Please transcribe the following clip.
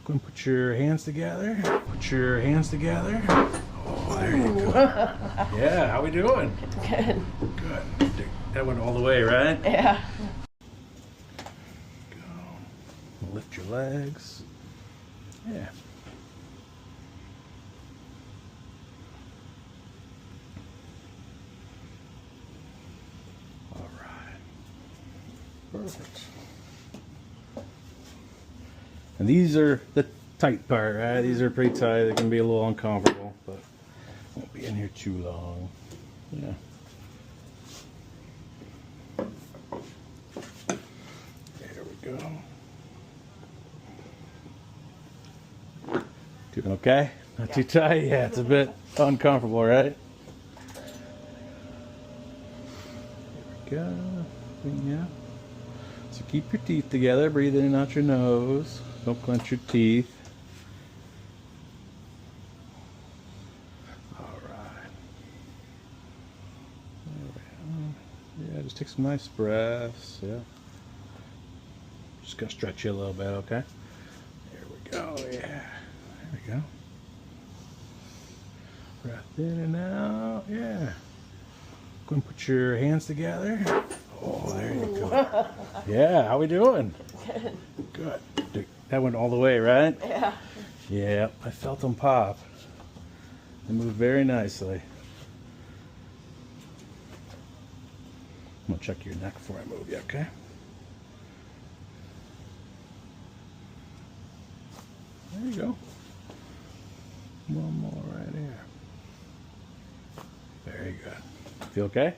Go and put your hands together. Put your hands together. Oh, there you go. Yeah, how we doing? Good. Good. That went all the way, right? Yeah. Go. Lift your legs. Yeah. All right. Perfect. And these are the tight part, right? These are pretty tight. They can be a little uncomfortable, but won't be in here too long. Yeah. There we go. Doing okay? Not too tight? Yeah, it's a bit uncomfortable, right? There we go. Yeah. So keep your teeth together. Breathe in and out your nose. Don't clench your teeth. All right. Yeah, just take some nice breaths. Yeah. Just gonna stretch you a little bit, okay? There we go. Yeah. There we go. Breath in and out. Yeah. Go and put your hands together. Oh, there you go. Yeah, how we doing? Good. Good. That went all the way, right? Yeah. Yeah, I felt them pop. They moved very nicely. I'm gonna check your neck before I move you, okay? There you go. One more right here. Very good. Feel okay?